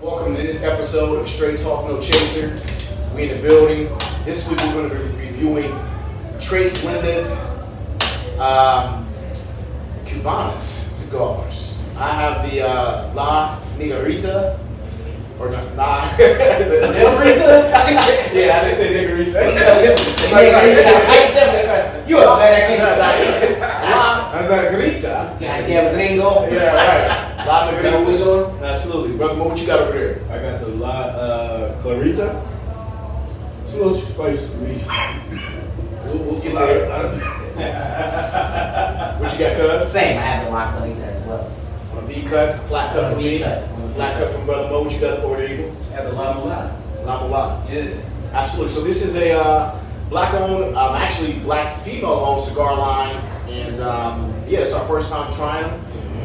Welcome to this episode of Straight Talk No Chaser. We in the building. This week we're going to be reviewing Tres Lindas Cubanas cigars. I have the La Negrita, or not La. Is it Negrita? Yeah, I didn't say Negrita. You are better. La Negrita. Goddamn gringo. Yeah, right. La Negrita. What we doing? Absolutely. Brother Mo, what you got over there? I got the La Clarita. It's a little too spicy for me. We'll get there. What you got, cuz? Same, I have the La Clarita as well. On a V cut, flat cut from me. Flat cut from Brother Mo. What you got over there, Eagle? I have the La Mulata. La Mulata. Yeah. Absolutely. So this is a black-owned, actually black female-owned cigar line, and yeah, it's our first time trying them.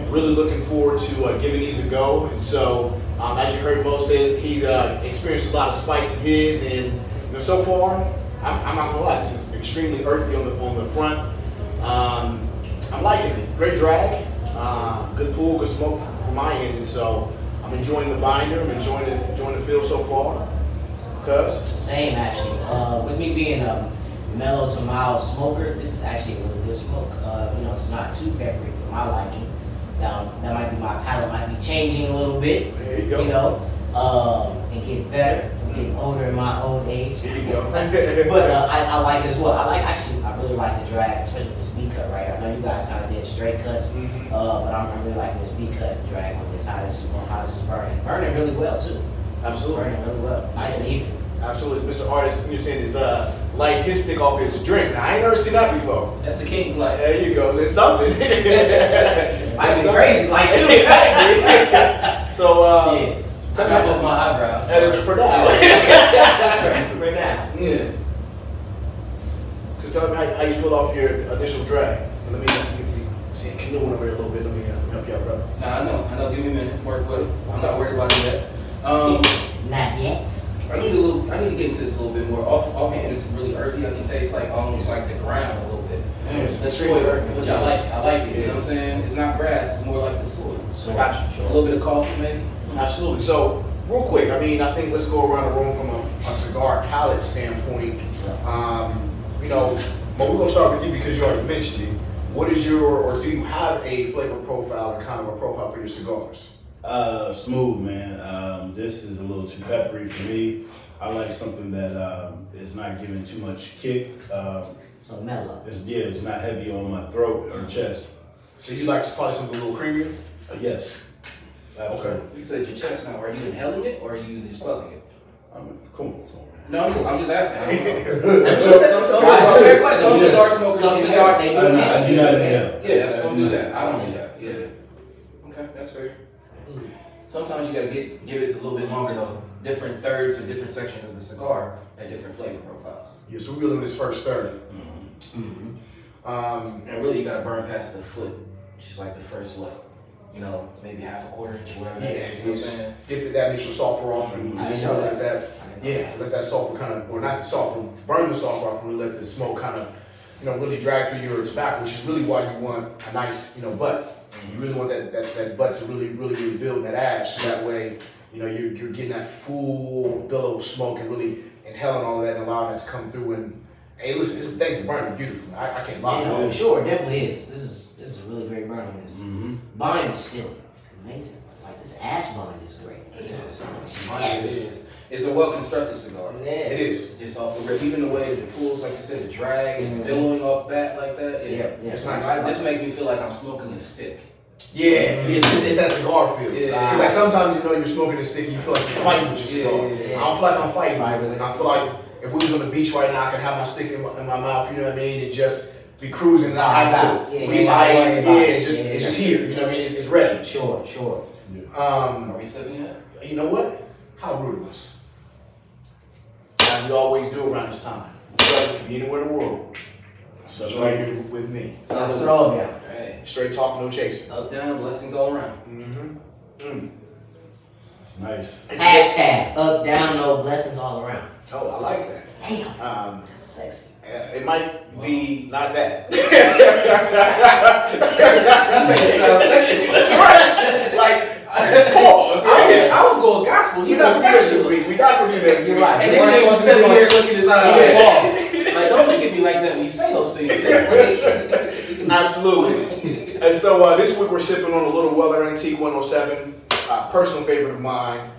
Really looking forward to giving these a go. And so, as you heard Mo says, he's experienced a lot of spice in his, and so far, I'm not gonna lie, this is extremely earthy on the front. I'm liking it. Great drag, good pull, good smoke from my end, and so I'm enjoying the binder. I'm enjoying the feel so far. Cuz? Same actually. With me being a mellow to mild smoker, this is actually a really good smoke. It's not too peppery for my liking. That might be my palate might be changing a little bit. There you go. And get better. I'm getting older in my old age. There you go. But I like it as well. I really like the drag, especially with this V cut right here. I know you guys kind of did straight cuts, but I'm really liking this V cut drag on this. How this is burning. Burning really well too. Absolutely. Burning really well. Nice and even. Absolutely. Mr. Artist, you're saying is light his stick off his drink. Now, I ain't never seen that before. That's the King's light. There you go. It's something. Might be crazy like too. So, yeah. Took out both my eyebrows. For now. For now. Yeah. So tell me how you feel off your initial drag. Let me see. Can you one over here a little bit? Let me help you out, brother. Nah, I know. Give me a minute. Work with it. I'm not worried about it yet. Not yet. I need to get into this a little bit more. Offhand, it's really earthy. I can taste like almost like the ground a little bit. It's The extremely soil, earthy. which I like. I like it. You know what I'm saying? It's not grass. It's more like the soil. So gotcha. A little bit of coffee, maybe. Absolutely. So, real quick, I mean, I think let's go around the room from a cigar palate standpoint. Mo, we're going to start with you because you already mentioned it. What is or do you have a flavor profile or kind of a profile for your cigars? Smooth, man. This is a little too peppery for me. I like something that is not giving too much kick. So mellow. It's not heavy on my throat or chest. So you like probably something a little creamier? Yes. Okay. You said your chest now. Are you inhaling it or are you just swelling it? Come on. No, I'm just asking. I don't know. Fair question. Some cigar smokers Some do cigar, that. they do I do that. not inhale. Yeah, some do that. I don't do that. Yeah. Okay, that's fair. Sometimes you gotta give it a little bit longer though. Different thirds or different sections of the cigar have different flavor profiles. Yeah, so we're really in this first third. And really you gotta burn past the foot, which is like the first maybe half a quarter inch, whatever. Yeah, You know what I'm saying? get that initial sulfur off and just let that, let that sulfur kind of, or not the sulfur, burn the sulfur off and really let the smoke kind of, really drag through your tobacco, which is really why you want a nice, butt. You really want that butt to really build that ash, so that way, you're getting that full billow of smoke and really inhaling all of that and allowing that to come through. And hey, listen, this thing's burning beautiful. I can't lie. Yeah, for sure, it definitely is. This is a really great burn on this. Bind is still amazing. Like this ash bind is great. It is. It's a well constructed cigar. Yeah. It is. It's off the rip, even the way it pulls, like you said, the drag and billowing off bat like that. Yeah. It's nice. This makes me feel like I'm smoking a stick. Yeah, it's that cigar feel. Yeah. Because like sometimes you're smoking a stick and you feel like you're fighting with your cigar. Yeah. I don't feel like I'm fighting with it. And I feel like if we was on the beach right now, I could have my stick in my mouth, you know what I mean, and just be cruising and I have to relight. It's just here, you know what I mean? It's ready. Sure. Are we sipping yet? You know what? How rude of us. As we always do around this time. Brothers can be anywhere in the world. So right here with me. Hey. Straight talk, no chasing. Up, down, blessings all around. Nice. Hashtag up, down, no blessings all around. Oh, I like that. Damn. That's sexy. It might be not that. You make it sound sexual. Like, I was going gospel. We're not gonna do that this week. We're not gonna do that this week. You're right. And then they was sitting here looking at his eyes. Like, don't look at me like that when you say those things. Absolutely. And so this week we're sipping on a little Weller Antique 107, personal favorite of mine.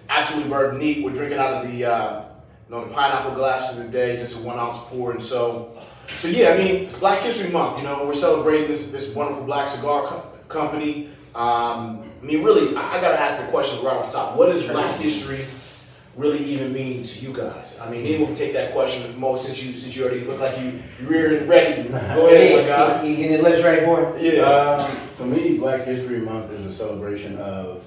Absolutely bourbon neat. We're drinking out of the the pineapple glass of the day, just a 1 ounce pour. And so yeah, I mean, it's Black History Month. You know, we're celebrating this wonderful black cigar company. I mean, really, I gotta ask the question right off the top. What does Black history really even mean to you guys? I mean, anyone can take that question. Mo, since you already look like you reared and ready. Go ahead, my guy. You getting your lips ready for it? Yeah. For me, Black History Month is a celebration of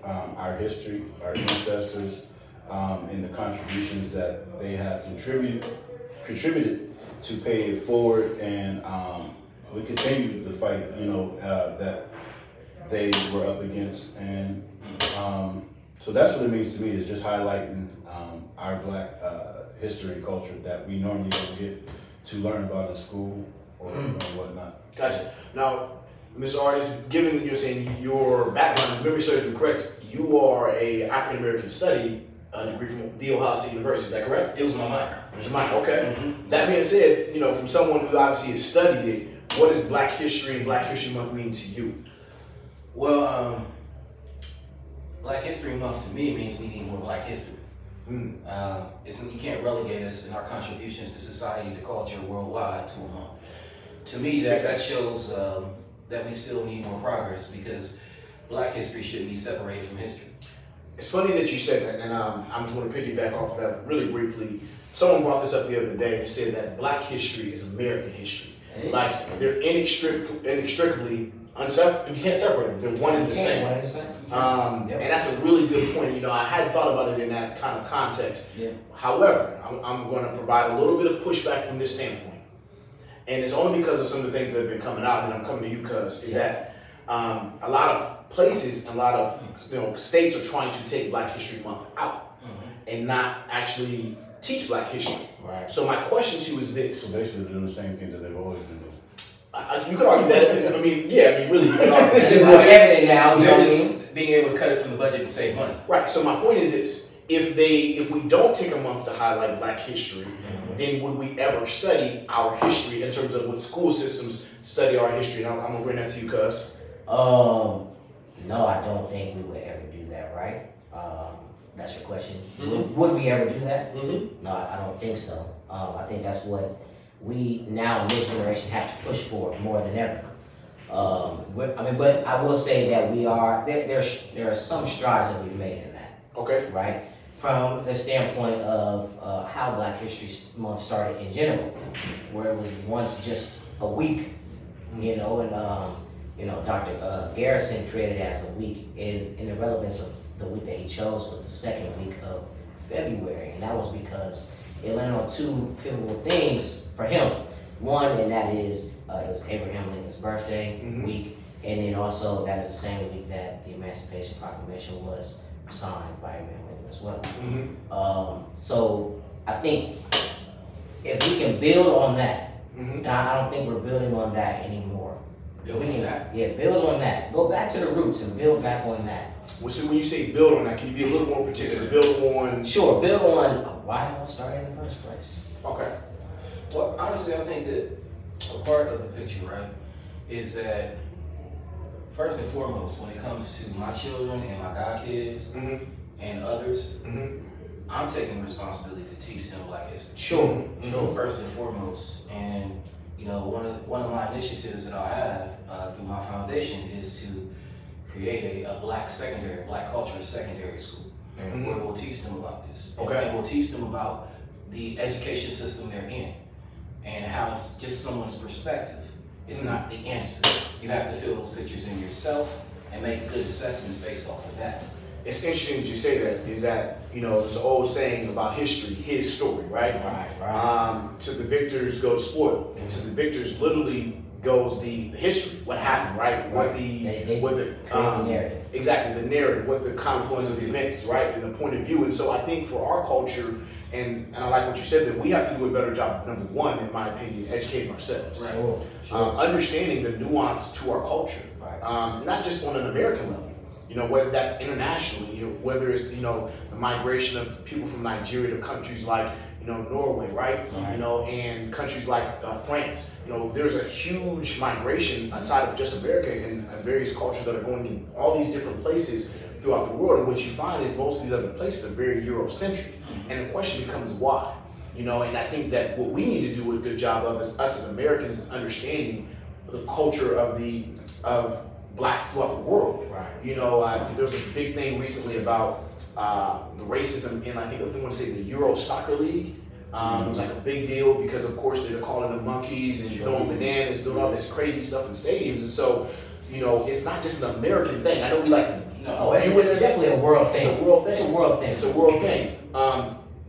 our history, our ancestors, and the contributions that they have contributed to pay it forward, and we continue the fight, that they were up against, and so that's what it means to me, is just highlighting our black history and culture that we normally don't get to learn about in school or whatnot. Gotcha. Now, Mr. Artist, given you're saying your background, if memory serves me correct, you are a African American study degree from The Ohio State University. Is that correct? It was my minor. It was your minor. Okay. That being said, from someone who obviously has studied it, what does Black History and Black History Month mean to you? Well, Black History Month to me means we need more Black history. You can't relegate us in our contributions to society, to culture, worldwide to a month. To me, that shows that we still need more progress, because Black history shouldn't be separated from history. It's funny that you said that, and I just want to piggyback off of that really briefly. Someone brought this up the other day and said that Black history is American history. Like, they're inextricably you can't separate them. They're one and the same. And that's a really good point. I hadn't thought about it in that kind of context. Yeah. However, I'm going to provide a little bit of pushback from this standpoint. And it's only because of some of the things that have been coming out, and I'm coming to you, cuz, is that a lot of places and a lot of states are trying to take Black History Month out and not actually teach Black history. Right. So my question to you is this. So basically they're doing the same thing that they've always been doing. You could argue that. Really, you could argue It's just more evident now. You know what I mean? Being able to cut it from the budget and save money. Right. So my point is this: if we don't take a month to highlight Black history, then would we ever study our history in terms of what school systems study our history? And I'm gonna bring that to you, cuz. No, I don't think we would ever do that. Right? That's your question. Would we ever do that? No, I don't think so. I think that's what we now in this generation have to push for more than ever. But I will say that there are some strides that we've made in that. Okay. Right? From the standpoint of how Black History Month started in general, where it was once just a week, and Dr. Garrison created it as a week, and the relevance of the week that he chose was the second week of February, and that was because it landed on two pivotal things for him. One, and that is it was Abraham Lincoln's birthday week, and then also that is the same week that the Emancipation Proclamation was signed by Abraham Lincoln as well. So I think if we can build on that, and I don't think we're building on that anymore. Build on that? Yeah, build on that. Go back to the roots and build back on that. Well, so when you say build on that, can you be a little more particular? Build on. Sure, build on why it all started in the first place. Okay. Well, honestly, I think that a part of the picture, right, is that first and foremost, when it comes to my children and my godkids and others, I'm taking the responsibility to teach them Black history. Sure. First and foremost, and one of my initiatives that I'll have through my foundation is to create a Black culture secondary school, where we'll teach them about this. Okay. And we'll teach them about the education system they're in, and how it's just someone's perspective. It's not the answer. You have to fill those pictures in yourself and make good assessments based off of that. It's interesting that you say that, is that, there's an old saying about history, his story, right? Right. To the victors go the spoil. And to the victors literally goes the history, what happened, right? What the narrative. Exactly, the narrative, what the confluence of events, right? And the point of view. And so I think for our culture, and I like what you said, that we have to do a better job of, number one, in my opinion, educating ourselves. Right. Sure. Understanding the nuance to our culture. Right. not just on an American level. You know, whether that's internationally, you know, whether it's, you know, the migration of people from Nigeria to countries like, you know, Norway, right? You know, and countries like France. You know, there's a huge migration outside of just America and various cultures that are going in all these different places throughout the world. And what you find is most of these other places are very Eurocentric. And the question becomes why? You know, and I think that what we need to do a good job of is us as Americans is understanding the culture of blacks throughout the world. Right. You know, there was this big thing recently about the racism in, I think I want to say the Euro Soccer League. It was like a big deal because, of course, they're calling them monkeys and throwing bananas, doing all this crazy stuff in stadiums. And so, you know, it's not just an American thing. I know we like to. No, it's definitely a world thing. It's a world thing. It's a world thing. It's a world thing.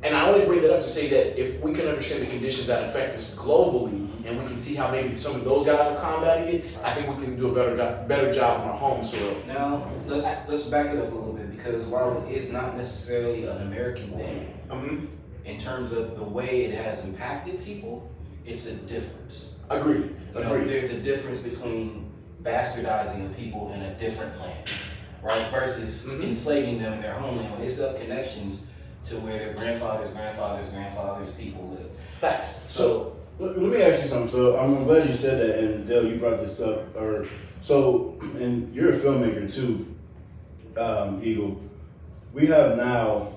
And I only bring that up to say that if we can understand the conditions that affect us globally, and we can see how maybe some of those guys are combating it, I think we can do a better job on our home soil. Now, let's back it up a little bit, because while it is not necessarily an American thing, in terms of the way it has impacted people, it's a difference. Agreed. You know, there's a difference between bastardizing a people in a different land, right, versus enslaving them in their homeland when they still have connections to where their grandfathers' people live. Facts. So let me ask you something. So I'm glad you said that, and Dale, you brought this up. And you're a filmmaker too, Eagle. We have now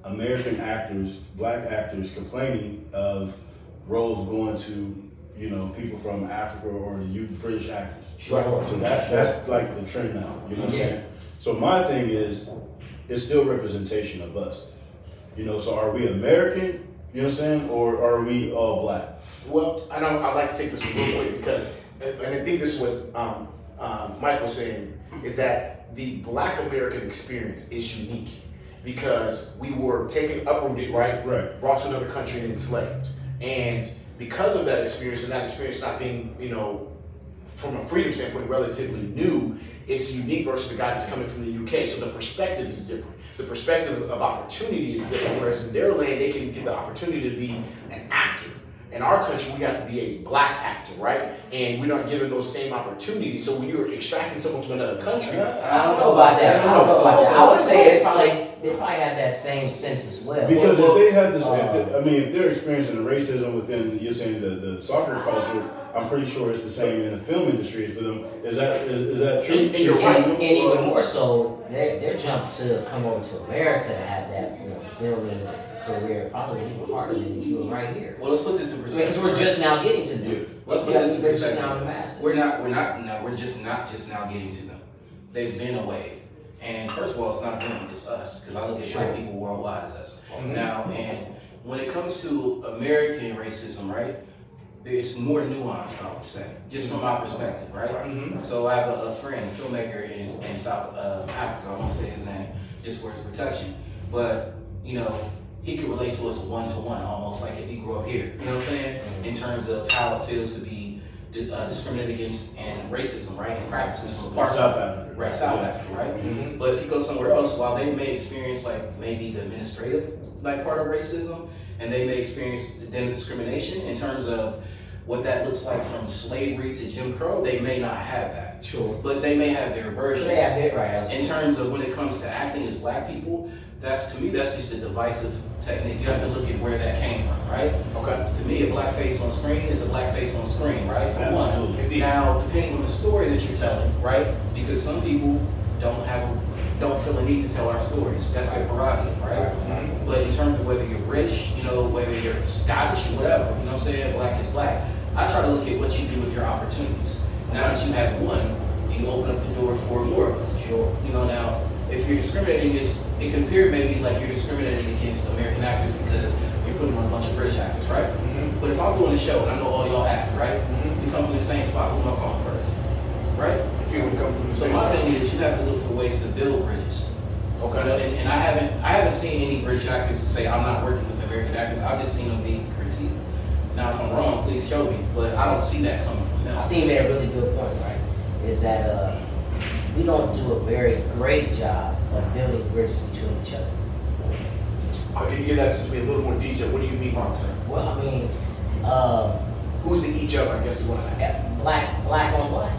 American actors, black actors, complaining of roles going to, you know, people from Africa or the British actors. Sure. So that's like the trend now. You know what I'm saying? So my thing is, it's still representation of us. You know, so are we American, you know what I'm saying, or are we all black? Well, I'd like to take this real quick because, and I think this is what Mike was saying, is that the black American experience is unique because we were uprooted, right? Brought to another country and enslaved. And because of that experience, and that experience not being, you know, from a freedom standpoint, relatively new, it's unique versus the guy that's coming from the UK. So the perspective is different. The perspective of opportunity is different. Whereas in their land, they can get the opportunity to be an actor. In our country, we have to be a black actor, right? And we're not given those same opportunities. So when you're extracting someone from another country, I don't know about that. I would say they probably have that same sense as well. Because if they had this, if they're experiencing the racism within, you're saying the soccer culture, I'm pretty sure it's the same in the film industry for them. Is that true? And you're right. And even more so, their jump to come over to America to have that, you know, filming career probably was even harder than if you were right here. Well, let's put this in perspective. Because we're just now getting to them. Let's put this in perspective. Just now in the masses. We're just now getting to them. They've been a wave. And first of all, it's not them, it's us. Because I look at black people worldwide as us. Now, and when it comes to American racism, right, it's more nuanced, I would say, just from my perspective, right? So I have a friend, a filmmaker in South Africa, I won't say his name, just for his protection. But, you know, he could relate to us one-to-one, almost like if he grew up here, you know what I'm saying? In terms of how it feels to be discriminated against and racism, right? And practices from parts South Africa. Right, South Africa, right? But if you go somewhere else, while they may experience like maybe the administrative like part of racism, and they may experience then discrimination in terms of what that looks like from slavery to Jim Crow, they may not have that. Sure. But they may have their version. They have their right. In terms of when it comes to acting as black people, to me, that's just a divisive technique. You have to look at where that came from, right? Okay. To me, a black face on screen is a black face on screen, right? For one. Indeed. Now, depending on the story that you're telling, right? Because some people don't feel a need to tell our stories. That's their prerogative, right? But in terms of whether you're British, you know, whether you're Scottish or whatever, you know what I'm saying? Black is black. I try to look at what you do with your opportunities. Now that you have one, you open up the door for more of us. Sure. You know, now, if you're discriminating against, it can appear maybe like you're discriminating against American actors because you're putting on a bunch of British actors, right? But if I'm doing a show and I know all y'all act, right? We come from the same spot, who am I calling first? Right? People come from the same spot. spot. So my thing is you have to look for ways to build bridges. Okay. You know, and I haven't seen any British actors to say I'm not working with American actors. I've just seen them being critiqued. Now if I'm wrong, please show me. But I don't see that coming from them. I think you made a really good point, right? Is that we don't do a very great job of building bridges between each other. Can you give that to me a little more detail? What do you mean, Mark? Well, I mean, who's the each other? I guess is what I'm asking. Black on black.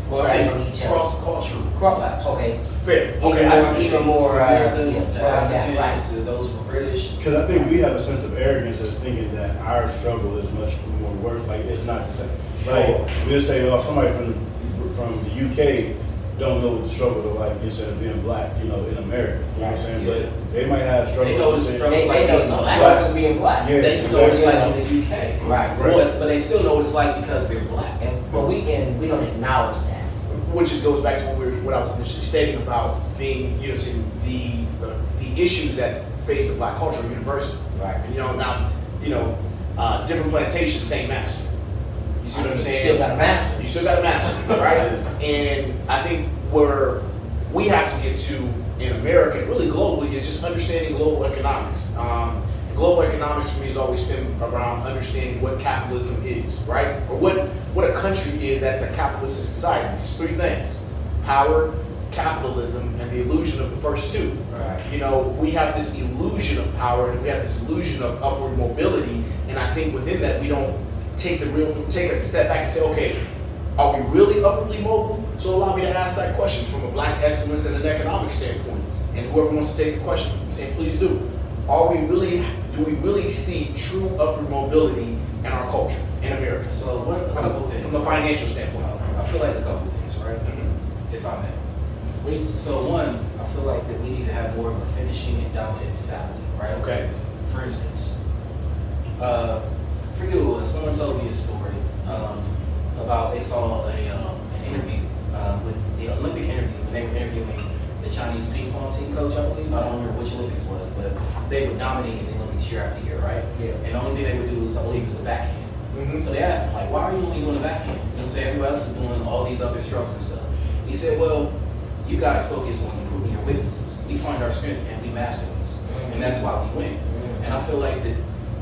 Well, guys okay, on each other. cross-cultural blacks. Okay. Fair. Okay, I Even understand. more, From American yeah, to African right. to those from British. Because I think we have a sense of arrogance of thinking that our struggle is much more worth. Like it's not the same. Like we'll say, oh, somebody from the UK don't know what the struggles are like instead of being black, you know, in America. You know what I'm saying? Yeah. But they might have struggles. They know the struggles They like know being some black. black being black. Yeah. They just know what it's like Yeah. in the UK. Right. But they still know what it's like because they're black. But we don't acknowledge that. Which just goes back to what I was initially stating about being, you know, seeing the issues that face the black culture are universal. Right. And, you know, now, you know, different plantations, same master. You see what I'm saying? You still got a master. You still got a master, right? And I think where we have to get to in America, and really globally, is just understanding global economics. Global economics for me is always stemmed around understanding what capitalism is, right? Or what a country is that's a capitalistic society. It's three things: power, capitalism, and the illusion of the first two. Right. You know, we have this illusion of power and we have this illusion of upward mobility, and I think within that we don't take a step back and say, okay, are we really upwardly mobile? So allow me to ask that question from a black excellence and an economic standpoint. And whoever wants to take the question, say, please do. Do we really see true upward mobility in our culture in America? So a couple things. From a financial standpoint. I feel like a couple things, right? Mm-hmm. If I may. Please. So one, I feel like that we need to have more of a finishing and dominant mentality, right? Okay. For instance, I forget what it was. Someone told me a story about they saw an interview with the Olympic interview, and they were interviewing the Chinese ping pong team coach, I believe. I don't remember which Olympics it was, but they were dominating the Olympics year after year, right? Yeah. And the only thing they would do is, I believe, is the backhand. Mm-hmm. So they asked him, like, why are you only doing the backhand? You know what I'm saying? Everybody else is doing all these other strokes and stuff. He said, well, you guys focus on improving your weaknesses. We find our strength and we master those. Mm-hmm. And that's why we win. Mm-hmm. And I feel like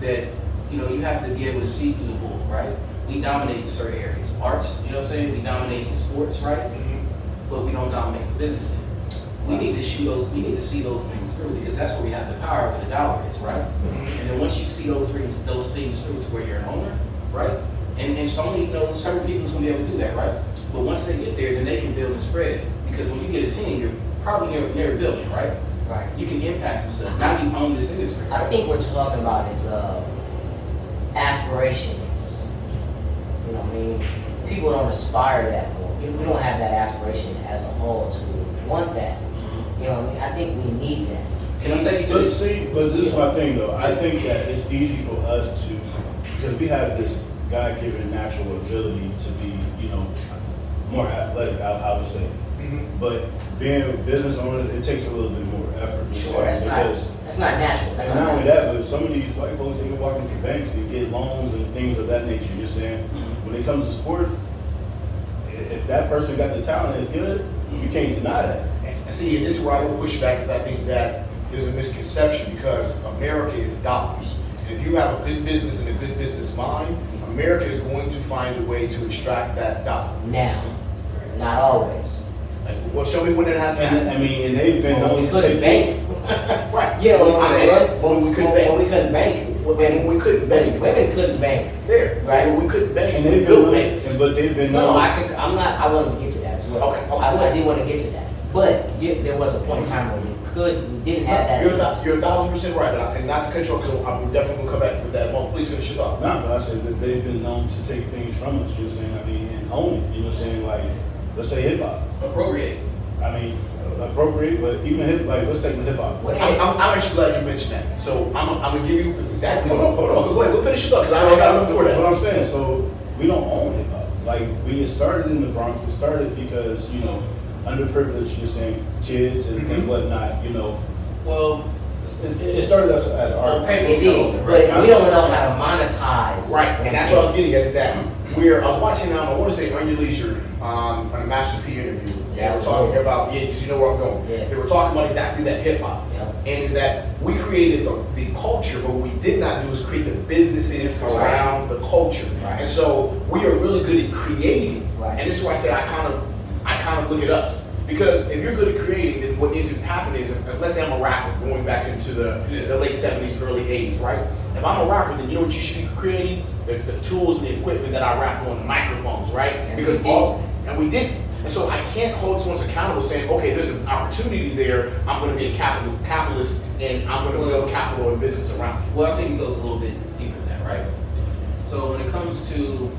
that you know, you have to be able to see through the bull, right? We dominate in certain areas. Arts, you know what I'm saying? We dominate in sports, right? Mm-hmm. But we don't dominate the business end. We need to see those things through, because that's where we have the power where the dollar is, right? Mm-hmm. And then once you see those things through to where you're an owner, right? And it's only, you know, certain people's gonna be able to do that, right? But once they get there, then they can build and spread. Because when you get a team, you're probably near a billion, right? Right. You can impact some stuff. Now you own this industry. I think what you're talking about is aspirations. You know what I mean? People don't aspire that more. We don't have that aspiration as a whole to want that. Mhm. You know what I mean? I think we need that. Can I take you to But this? see, but this is my thing though. I think that it's easy for us to, because we have this God-given natural ability to be, you know, more athletic, I would say. Mm-hmm. But being business owners, it takes a little bit more effort. you Sure, know, because that's not natural. That's and not not only natural. that, but some of these white folks, they can walk into banks and get loans and things of that nature. You're saying when it comes to sports, if that person got the talent that's good, you can't deny that. And see, and this is where I will push back, because I think that there's a misconception, because America is dollars. And if you have a good business and a good business mind, America is going to find a way to extract that dollar. Now, not always. Like, well, show me when that has And happened. I mean, and they've been When known we to couldn't take bank. Right. You know what I'm saying? When we couldn't bank. When we couldn't bank. When we couldn't bank. Women couldn't bank. Fair. Right. When we couldn't bank, and we they've built been banks. but they've been No, known. I wanted to get to that as well. Okay, okay, go I ahead. did want to get to that. But there was a point in time when we didn't have that. You're 1,000% right, and not to cut you off, because I'm definitely going to come back with that. Well, please finish your thought. No, but I said that they've been known to take things from us. You know what I'm saying? I mean, and own it. You know what I'm saying? Like, let's say hip hop. Appropriate. I mean, appropriate, but even let's take the hip hop. What I'm actually glad you mentioned that. So I'm going to give you exactly. Hold on. Go ahead, go finish your thought, because I got something for that. What I'm saying, so we don't own hip hop. Like, it started in the Bronx. It started because, you know, underprivileged, you're saying, kids and whatnot, you know. Well, It started as art. paper It did, code, but we don't know how to monetize. Right, and that's what I was getting at, is that I was watching, I want to say, On Your Leisure, on a Master P interview. Yeah, They were talking cool. about, because you know where I'm going. Yeah. They were talking about exactly that, hip hop. Yeah. And is that we created the culture, but what we did not do is create the businesses around the culture. Right. And so we are really good at creating. Right. And this is why I say I kind of look at us. Because if you're good at creating, then what needs to happen is, let's say I'm a rapper going back into the late 70s, early 80s, right? If I'm a rapper, then you know what you should be creating? The tools and the equipment that I rap on, the microphones, right? And Because we did. we didn't. And so I can't hold someone accountable saying, okay, there's an opportunity there. I'm going to be a capitalist and I'm going to build capital and business around it. Well, I think it goes a little bit deeper than that, right? So when it comes to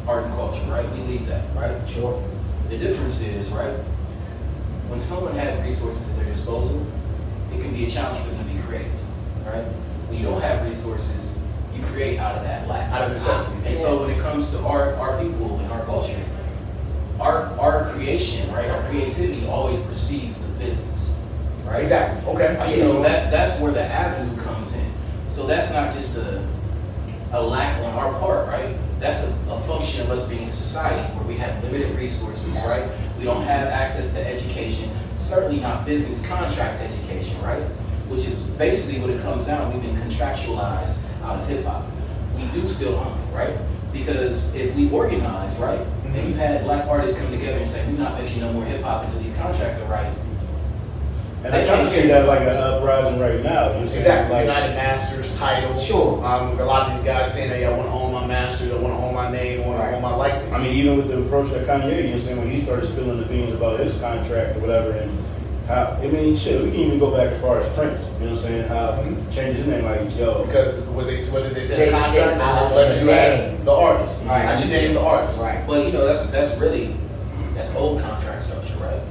art and culture, right, we lead that, right? Sure. The difference is, right, when someone has resources at their disposal, it can be a challenge for them to be creative, right? When you don't have resources, you create out of that lack. Out of necessity. And so when it comes to our people and our culture, our creation, right, our creativity always precedes the business, right? Exactly. Okay. I see. So that's where the avenue comes in. So that's not just a lack on our part, right? That's a function of us being a society where we have limited resources, right? We don't have access to education, certainly not business contract education, right? Which is basically what it comes down. We've been contractualized out of hip hop. We do still own it, right? Because if we organize, right, and you had black artists come together and say, we're not making no more hip hop until these contracts are right. And I kind of see that like an uprising right now. Exactly. Like, United Masters, title. Sure. With a lot of these guys saying, hey, I want to own my masters, I want to own my name, I want to own my likeness. I mean, even with the approach that Kanye, you know what I'm saying, when he started spilling the beans about his contract or whatever, and how, I mean, shit, we can even go back as far as Prince, you know what I'm saying, how changed his name, like, yo. Because what did they say in the contract? They let you as the artist, right. Not your name, the artist. Right. Well, you know, that's old contract structure, right?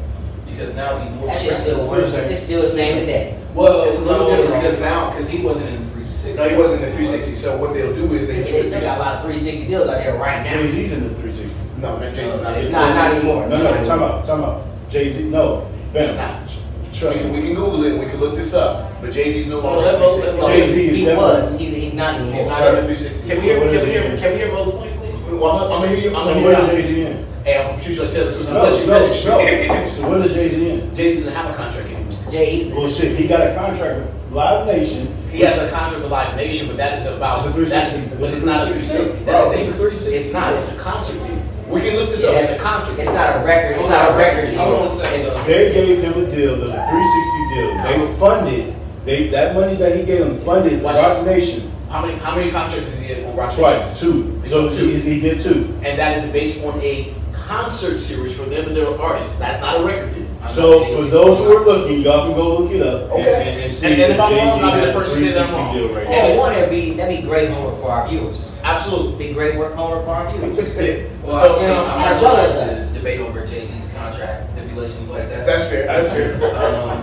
Because now these more That shit still works. It's still the same today. Well, It's a little different because now, because he wasn't in 360. No, he wasn't in 360. So what they'll do is they They still got a lot of 360 deals out there right now. Jay-Z's in the 360. No, man, Jay-Z's not. It's not anymore. No, time out. Jay-Z, no. It's not. Trust me. We can Google it and we can look this up. But Jay-Z's no longer in let's 360. go. Jay-Z is He definitely- was. He's not anymore. He's not in the 360. Can we hear Rose point, please? Well, I'm gonna hear you. I'm So gonna where hear is you. Jay-Z in? Hey, I'm gonna shoot you like Taylor Swift. I'm No, gonna let you finish. no. So what is Jay-Z in? Jay-Z doesn't have a contract anymore. Jay-Z. Well, shit, he got a contract with Live Nation. He has a contract with Live Nation, but that is about. It's a 360. But it's not a 360. Bro, That it's is a 360. It's not. It's a concert deal. We can look this up. Yeah, It's a concert. It's not a record. It's not a record deal. Hold on a second. It's- They gave him a deal. It was a 360 deal. They funded. That money that he gave him funded Watch Rock this. Nation How many contracts is he in for Rock Nation? twice, two. So So two. he did two. And that is based on a concert series for them and their artists. That's not a record deal. So for those who are looking, y'all can go look it up Okay. and see And that if I'm wrong, Jay-Z I'll be the has a first to say that I'm 360 wrong. deal right Oh, now. one, that'd be great homework for our viewers. Absolutely. Be great work homework for our viewers. Yeah. Well, So, so, as as well well as as us. debate over Jay-Z's contract stipulations like that. that's fair. That's fair.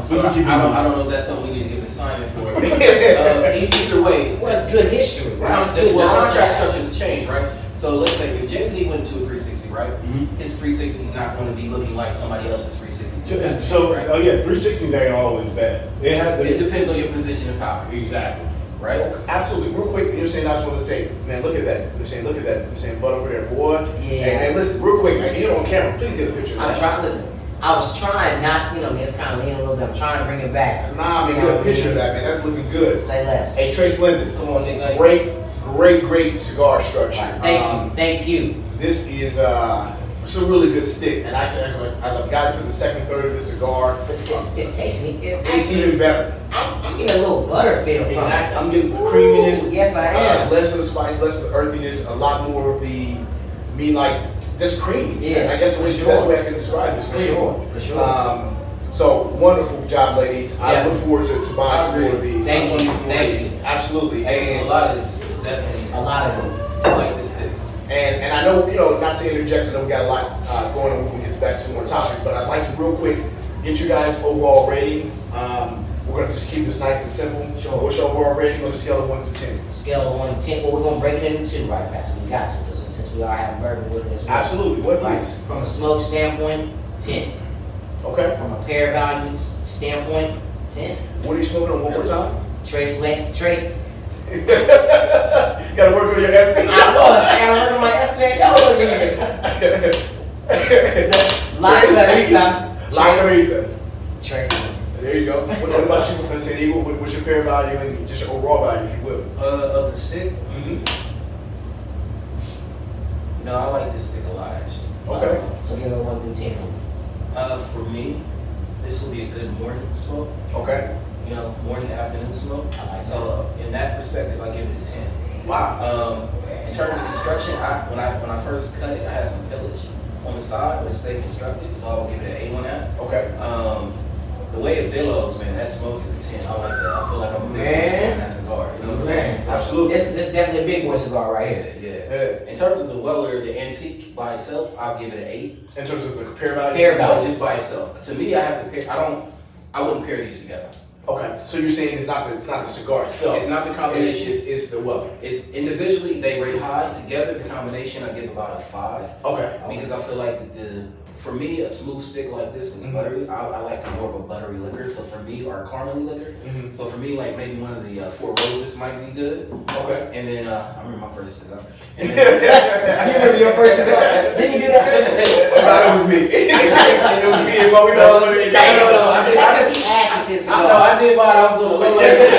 So We can keep I it don't know if that's something we need to give an assignment for. Either way, Well, it's good history, right? It's good well, knowledge. contract structures change, right? So let's say if Jay-Z went to a 360, right? Mhm. His 360 is not going to be looking like somebody else's 360. So right? oh yeah, 360s ain't always bad. It had It to depends on your position of power, exactly. right? Absolutely. Real quick, you're saying I just wanted to say, man, look at that. They're saying, look at that. They're saying, butt over there, boy. Yeah. And listen, real quick, man, get it on camera. Please get a picture of I'm that. trying. Listen, I was trying not to. You know, it's kind of leaning a little bit. I'm trying to bring it back. Nah, man, You get know a picture of what I that, man. That's looking good. Say less. Hey, Trace Lindis. Come on, Nick Knight. Great cigar structure. Thank you. This is it's a really good stick, and actually, as I've gotten to the second third of this cigar, It's tasting. it's even better. I'm getting a little butter feel from it. Exactly. I'm getting the creaminess. Yes, I am. Less of the spice, less of the earthiness, a lot more of the just creamy. Yeah, I guess the for best sure. way I can describe it is For creamy. sure, for sure. So wonderful job, ladies. I Yeah. look forward to buying some more of these. Thank you. Thank you. Absolutely. Hey, so a And, lot is definitely A lot of those. I like this stick. and I know, not to interject, I know we got a lot going on when we get back to some more topics, but I'd like to real quick get you guys overall rating. We're going to just keep this nice and simple. Sure. What's your overall rating on a scale of 1 to 10? Scale of 1 to 10. Well, we're gonna break it into 2 right fast. We got to, since we are having bourbon with it as well. Absolutely. What Right. please? From a smoke standpoint, 10. Okay. From a pair value standpoint, 10. What are you smoking on one more time? Trace. Gotta work on your SPL. I gotta work on my SPL again. La Clarita. La Clarita. Trace. There you go. What about you, San Diego? What's your pair value and just your overall value, if you will? Of the stick, Mm-hmm. I like this stick a lot actually. Okay. So give it 1 through 10. For me, this will be a good morning smoke. Okay. Morning, afternoon smoke. I like that. So in that perspective, I give it a 10. Wow. In terms of construction, when I first cut it, I had some pillage on the side, but it stayed constructed, so I will give it an 8 on that. Okay. The way it billows, man, that smoke is intense. I like that. I feel like I'm a big boy smoking that cigar. You know what I'm saying? Absolutely. It's definitely a big boy cigar right here. Yeah. In terms of the Weller, the antique by itself, I'll give it an 8. In terms of the pair value? Pair value. No, just by itself. To me, I have to pair. I wouldn't pair these together. Okay, so you're saying it's not the cigar itself. It's not the combination. It's the Weller. It's individually they rate high. Together, the combination I give about a 5. Okay. Because I feel like for me, a smooth stick like this is buttery. I like more of a buttery liquor. So for me, or a caramely liquor. So for me, like maybe one of the Four Roses might be good. Okay. And then I remember my first cigar. And You remember your first cigar? Didn't you do that? It was me. It was me and what we know. That's because he ashes his cigar. I did mine. I was on a little like this.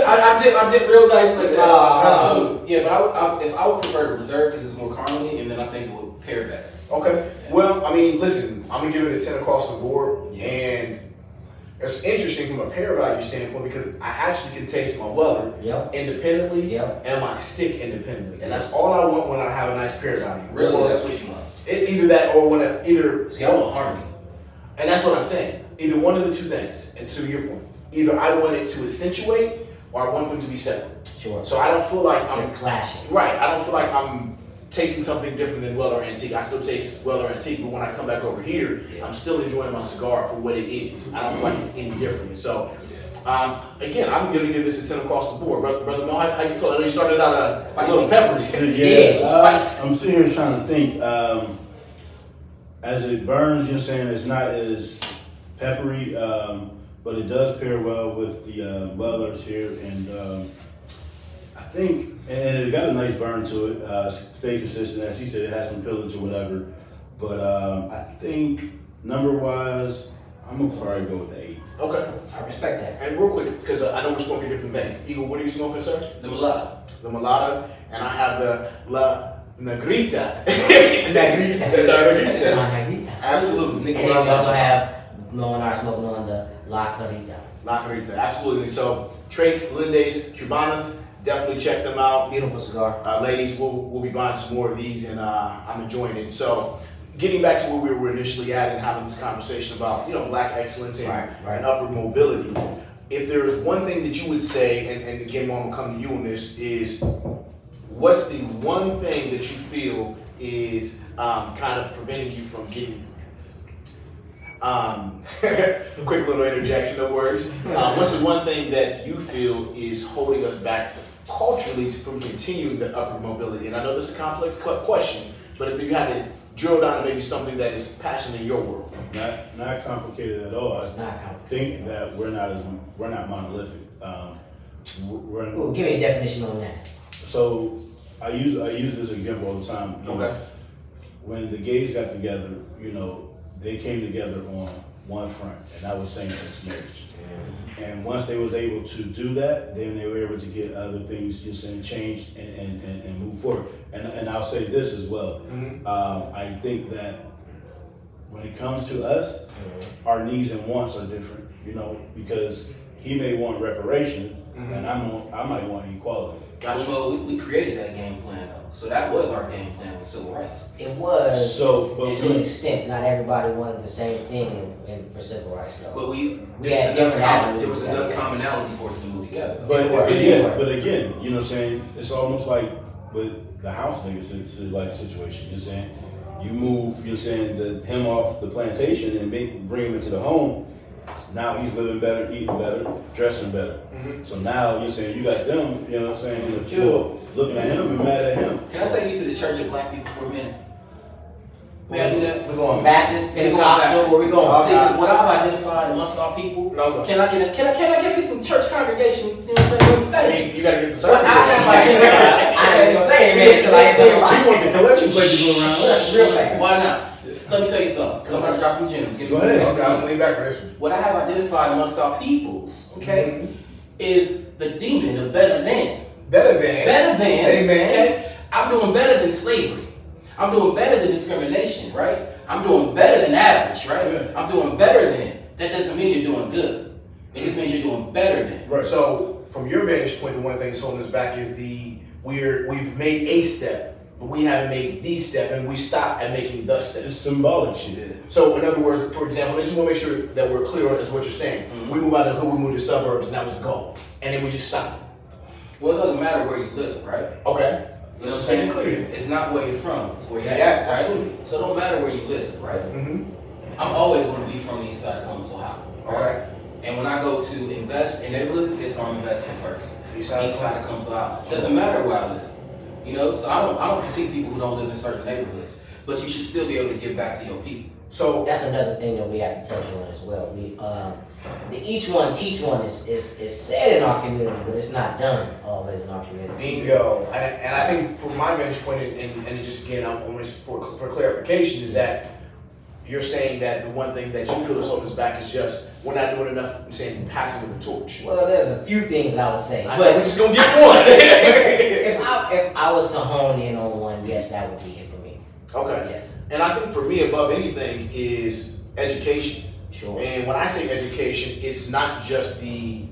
I did real nice like that. Yeah, but if I would prefer to reserve because it's more caramely, and then I think it would pair better. Okay. Well, I mean, listen, I'm gonna give it a 10 across the board, and it's interesting from a pair value standpoint because I actually can taste my Weller independently and my stick independently, and that's all I want when I have a nice pair value. Really, or that's what you want. Either that or when See, I want harmony, and that's what I'm saying. Either one of the two things. And to your point, either I want it to accentuate or I want them to be separate. Sure. So I don't feel like I'm clashing. Right. I don't feel like I'm tasting something different than Weller Antique. I still taste Weller Antique, but when I come back over here, I'm still enjoying my cigar for what it is. I don't feel like it's any different. So, again, I'm going to give this a 10 across the board. Brother Mo, how you feel? I know you started out a little peppery. I'm sitting here trying to think. As it burns, you're saying it's not as peppery, but it does pair well with the Wellers here. And I think, and it got a nice burn to it, stay consistent. As he said, it has some pillage or whatever. But I think number-wise, I'm going to probably go with the 8. Okay. I respect that. And real quick, because I know we're smoking different things. Eagle, what are you smoking, sir? The Mulata. The Mulata, and I have the La Negrita. Absolutely. And then we also have Mo and I smoking on the La Clarita. La Clarita, absolutely. So, Tres Lindes Cubanas, definitely check them out. Beautiful cigar. Ladies, we'll be buying some more of these, and I'm enjoying it. So, getting back to where we were initially at and having this conversation about, black excellence and upward mobility. If there's one thing that you would say, and again, Mom, will come to you on this, is what's the one thing that you feel is kind of preventing you from getting, quick little interjection, no worries. What's the one thing that you feel is holding us back culturally from continuing the upward mobility? And I know this is a complex question, but if you had to drill down to maybe something that is passion in your world. Not complicated at all. It's not complicated. Think that we're not monolithic. Well, give me a definition on that. So I use this example all the time. Okay. When the gays got together, they came together on one front, and that was same-sex marriage. And once they was able to do that, then they were able to get other things changed and move forward. And I'll say this as well. I think that when it comes to us, our needs and wants are different, because he may want reparation, and I might want equality. Gotcha. Well, we created that game plan though, so that was our game plan with civil rights. It was but to an extent. Not everybody wanted the same thing for civil rights though. But there was enough commonality for us to move together. But again, you know what I'm saying? It's almost like with the house niggas, it's like a situation. You know what I'm saying? You move, him off the plantation and bring him into the home. Now he's living better, eating better, dressing better. So now you're saying you got them, in the field, looking at him and mad at him. Can I take you to the Church of Black People for a minute? May I do that? We're going Baptist, Pentecostal, where we going? See, because what I've identified amongst our people, can I get some church congregation? You know what I'm saying? You gotta get the sermon. I'm saying, man, You want the collection plate to go around? Real fast. Why not? Let me tell you something, because I'm about to drop some gems. Give me Go some ahead. Okay, I'm leaning back for this one. What I have identified amongst our peoples, is the demon of better than. Better than. Amen. Okay? I'm doing better than slavery. I'm doing better than discrimination, right? I'm doing better than average, right? Yeah. I'm doing better than. That doesn't mean you're doing good. It just means you're doing better than. Right. So, from your vantage point, the one thing that's holding us back is we've made a step, but we haven't made the step, and we stopped at making the step. It's symbolic shit. So in other words, for example, I just want to make sure that we're clear as what you're saying. We move out of the hood, we move to suburbs, and that was the goal. And then we just stop. Well, it doesn't matter where you live, right? Okay. You know what I'm saying? It's not where you're from, it's where you're Yeah, at, right? absolutely. So it don't matter where you live, right? I'm always going to be from the east side of Columbus, Ohio. Right? And when I go to invest in neighborhoods, it's where I'm investing first. East side of Columbus, Ohio. Doesn't matter where I live. You know, so I don't concede people who don't live in certain neighborhoods. But you should still be able to give back to your people. So that's another thing that we have to touch on as well. We the each one teach one is said in our community, but it's not done always in our community. Bingo. And I think from my vantage point, and just again, I'm almost for clarification, is that you're saying that the one thing that you feel is holding us back is just we're not doing enough. You're saying passing the torch. Well, there's a few things I would say, but we're just gonna get one. if I was to hone in on one, yes, that would be it for me. Okay. Yes. And I think for me, above anything, is education. Sure. And when I say education, it's not just the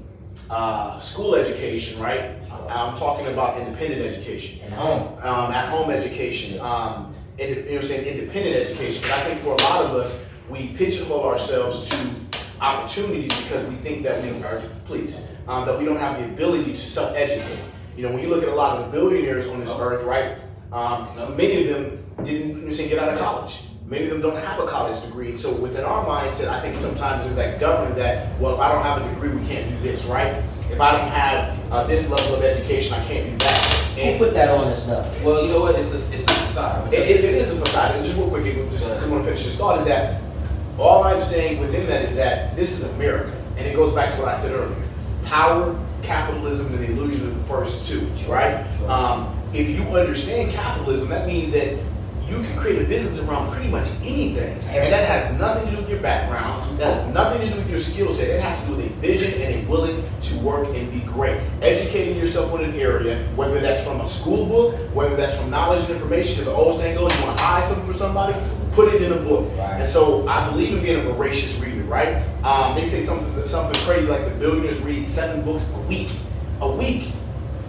school education, right? I'm talking about independent education. At home. At home education. Independent education. But I think for a lot of us, we pigeonhole ourselves to opportunities because we think that that we don't have the ability to self-educate. You know, when you look at a lot of the billionaires on this earth, right? Many of them didn't get out of college. Many of them don't have a college degree. And so within our mindset, I think sometimes there's that government that, well, if I don't have a degree, we can't do this, right? If I don't have this level of education, I can't do that. And who put that on us now? Well, you know what? It's a facade. It is a facade. And just real quick, just I want to finish this thought, is that all I'm saying within that is that this is America. And it goes back to what I said earlier. Power, capitalism, and the illusion of the first two, right? If you understand capitalism, that means that you can create a business around pretty much anything. And that has nothing to do with your background. That has nothing to do with your skill set. It has to do with a vision and a willing to work and be great. Educating yourself in an area, whether that's from a school book, whether that's from knowledge and information, because the old saying goes, you want to hide something for somebody, put it in a book. Right. And so I believe in being a voracious reader, right? They say something crazy like the billionaires read 7 books a week. A week.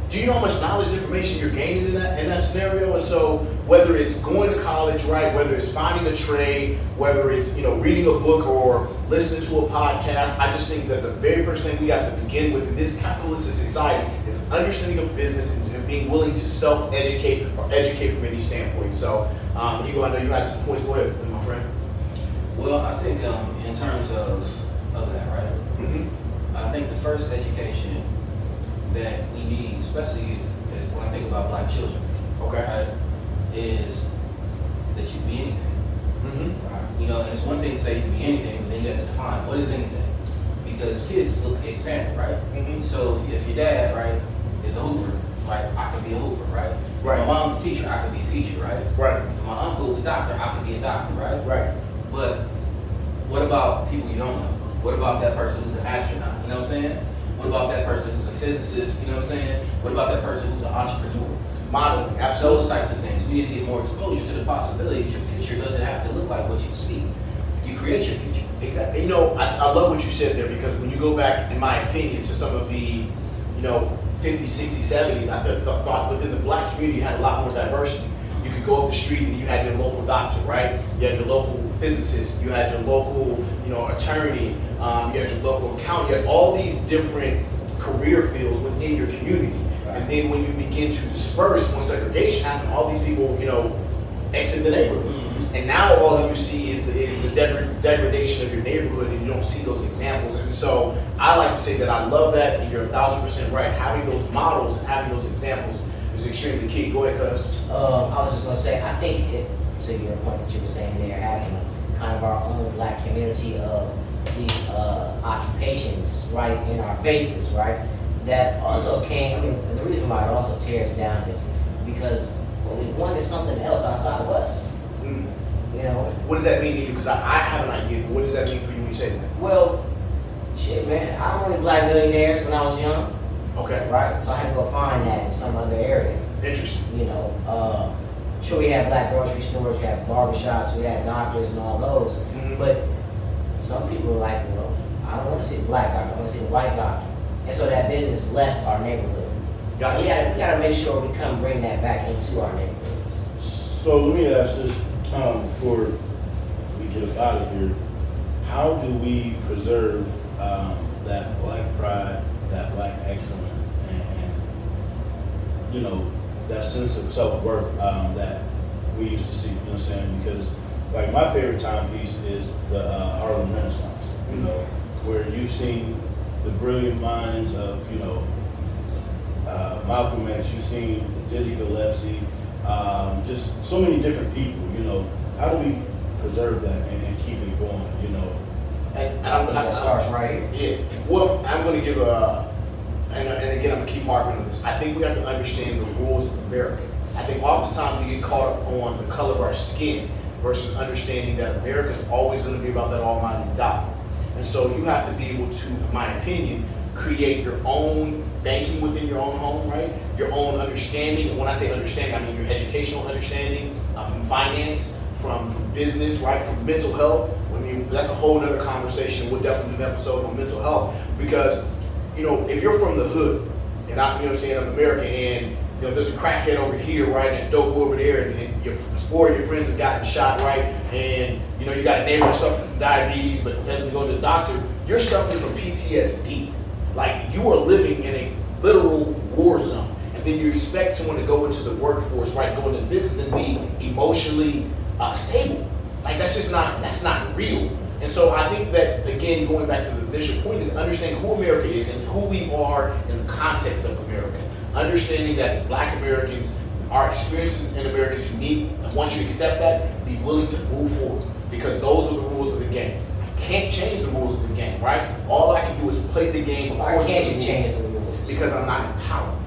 Do you know how much knowledge and information you're gaining in that scenario? And so whether it's going to college, right, whether it's finding a trade, whether it's reading a book or listening to a podcast, I just think that the very first thing we got to begin with in this capitalistic society is understanding of business and being willing to self-educate or educate from any standpoint. So Hugo, I know you had some points. Go ahead, my friend. Well, I think in terms of that, right? I think the first education that we need, especially is when I think about black children, right, is that you can be anything. Right? And it's one thing to say you can be anything, but then you have to define what is anything. Because kids look at example, right? So if your dad, right, is a hooper, right, I could be a hooper, right? If my mom's a teacher, I could be a teacher, right? Right. If my uncle's a doctor, I could be a doctor, right? Right. But what about people you don't know? What about that person who's an astronaut? You know what I'm saying? What about that person who's a physicist? You know what I'm saying? What about that person who's an entrepreneur? Modeling, absolutely. Those types of things. We need to get more exposure to the possibility that your future doesn't have to look like what you see. You create your future. Exactly. I love what you said there, because when you go back, in my opinion, to some of the, 50s, 60s, 70s, I thought within the black community you had a lot more diversity. You could go up the street and you had your local doctor, right? You had your local physicist, you had your local, attorney, you had your local accountant, you had all these different career fields within your community. Right. And then when you begin to disperse, when segregation happened, all these people, exit the neighborhood. And now all that you see is the degradation of your neighborhood, and you don't see those examples. And so I like to say that I love that, and you're 1,000% right. Having those models and having those examples is extremely key. Go ahead, Cuz. I was just going to say, I think to your point that you were saying there, having kind of our own black community of these occupations right in our faces, right? That also came, the reason why it also tears down is because we wanted something else outside of us. What does that mean to you? Because I have an idea, but what does that mean for you when you say that? Well, shit, man, I don't really black millionaires when I was young. Okay. Right? So I had to go find that in some other area. Interesting. Sure, we had black grocery stores, we had barbershops, we had doctors and all those. But some people were like, I don't want to see the black doctor, I want to see the white doctor. And so that business left our neighborhood. Gotcha. We gotta make sure we bring that back into our neighborhoods. So let me ask this before we get up out of here. How do we preserve that black pride, that black excellence, and you know, that sense of self-worth that we used to see, you know what I'm saying? Because like my favorite timepiece is the Harlem Renaissance, you know, where you've seen the brilliant minds of, you know, Malcolm X, you've seen Dizzy Gillespie, just so many different people, you know. How do we preserve that and keep it going, you know? And I think that starts right here. Yeah. Well, I'm going to give and again, I'm going to keep harping on this. I think we have to understand the rules of America. I think oftentimes we get caught up on the color of our skin versus understanding that America is always going to be about that almighty dollar. And so you have to be able to, in my opinion, create your own banking within your own home, right? Your own understanding. And when I say understanding, I mean your educational understanding from finance, from business, right? From mental health. I mean, that's a whole other conversation. We'll definitely do an episode on mental health because, you know, if you're from the hood, and I, you know what I'm saying, I'm American, and you know, there's a crackhead over here, right, and a dope over there, and four of your friends have gotten shot, right, and you know, you got a neighbor who's suffering from diabetes but doesn't go to the doctor. You're suffering from PTSD. Like, you are living in a literal war zone, and then you expect someone to go into the workforce, right, go into business and be emotionally stable. Like, that's not real. And so I think that, again, going back to the initial point, is understanding who America is and who we are in the context of America. Understanding that as Black Americans, our experience in America is unique, and once you accept that, be willing to move forward, because those are the rules of the game. I can't change the rules of the game, right? All I can do is play the game according to the rules. Why can't you change the rules? Because I'm not in power.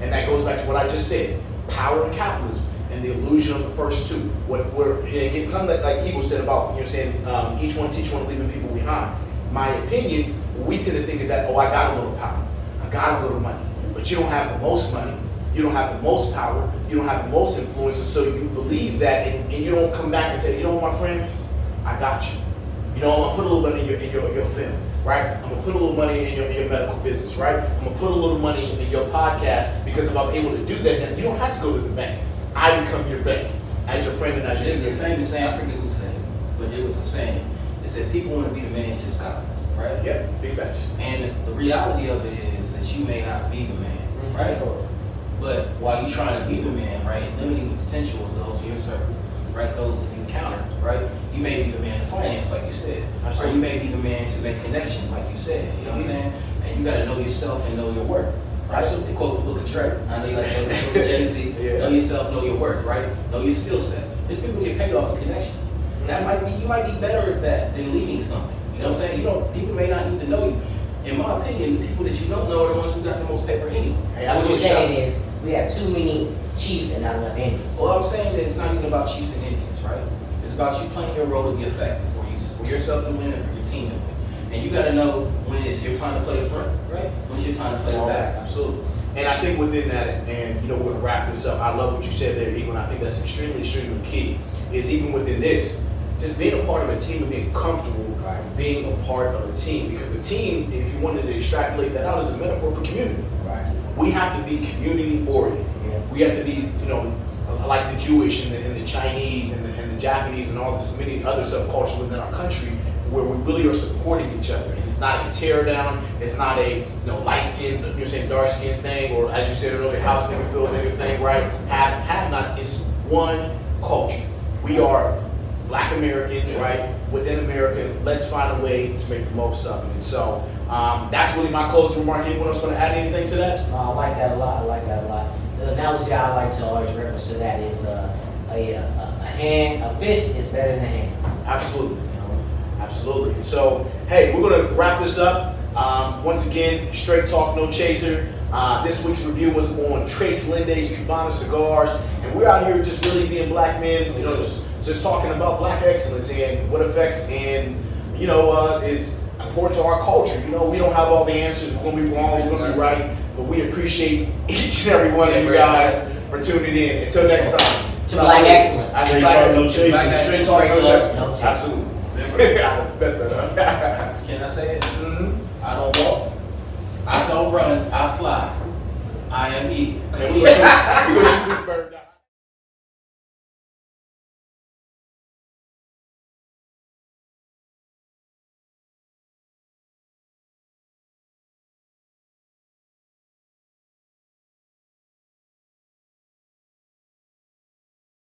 And that goes back to what I just said, power and capitalism. And the illusion of the first two. Again, something that like Eagle said about, you know, saying each one teach one, leaving people behind. My opinion, what we tend to think is that, oh, I got a little power, I got a little money, but you don't have the most money, you don't have the most power, you don't have the most influence, and so you believe that, and you don't come back and say, you know what, my friend, I got you. You know, I'm gonna put a little money in your film, right? I'm gonna put a little money in your medical business, right? I'm gonna put a little money in your podcast, because if I'm able to do that, then you don't have to go to the bank. I become your bank as your friend and as your There's a famous saying, I forget who said it, but it was a saying. It said people want to be the man just cause, right? Yep, big facts. And the reality of it is that you may not be the man, right? Sure. But while you're trying to be the man, right, and limiting the potential of those in your circle, right, those that you encounter, right, you may be the man to finance, like you said, or you may be the man to make connections, like you said. You know what I'm saying? And you got to know yourself and know your worth. Right? So they quote the book of Drake. I know you like to go to Jay-Z. Yeah. Know yourself, know your worth, right? Know your skill set. There's people who get paid off of connections. That might be, you might be better at that than leading something. You know what I'm saying? You don't, people may not need to know you. In my opinion, the people that you don't know are the ones who got the most paper anyway. Hey, what you're saying is we have too many chiefs and not enough Indians. Well, I'm saying that it's not even about chiefs and Indians, right? It's about you playing your role to be effective for yourself to win and for your team to win. And you got to know when it's your time to play the front, right? When it's your time to play the back. Absolutely. And I think within that, and you know, we're gonna wrap this up. I love what you said there, Eagle, and I think that's extremely, extremely key. Is even within this, just being a part of a team and being comfortable being a part of a team. Because a team, if you wanted to extrapolate that out, is a metaphor for community. Right. We have to be community oriented. Yeah. We have to be, you know, like the Jewish and the Chinese and the Japanese and all the many other subcultures within our country, where we really are supporting each other. And it's not a tear down, it's not a, you know, light skin, you're saying dark skin thing, or as you said earlier, house nigga, field nigga thing, right? Have nots. It's one culture. We are Black Americans, right? Within America, let's find a way to make the most of it. And so that's really my closing remark. Anyone else want to add anything to that? I like that a lot. I like that a lot. The analogy I like to always reference to that is a fist is better than a hand. Absolutely. Absolutely. And so, hey, we're going to wrap this up. Once again, straight talk, no chaser. This week's review was on Trace Linde's Cubana Cigars. And we're out here just really being Black men, you know, just talking about Black excellence and what affects and, you know, is important to our culture. You know, we don't have all the answers. We're going to be wrong, we're going to be right. But we appreciate each and every one of you guys for tuning in. Until next time. To Black excellence. Straight talk, no chaser. Straight talk, no chaser. Absolutely. Best of them. Can I say it? I don't walk, I don't run, I fly. I am eagle. We're gonna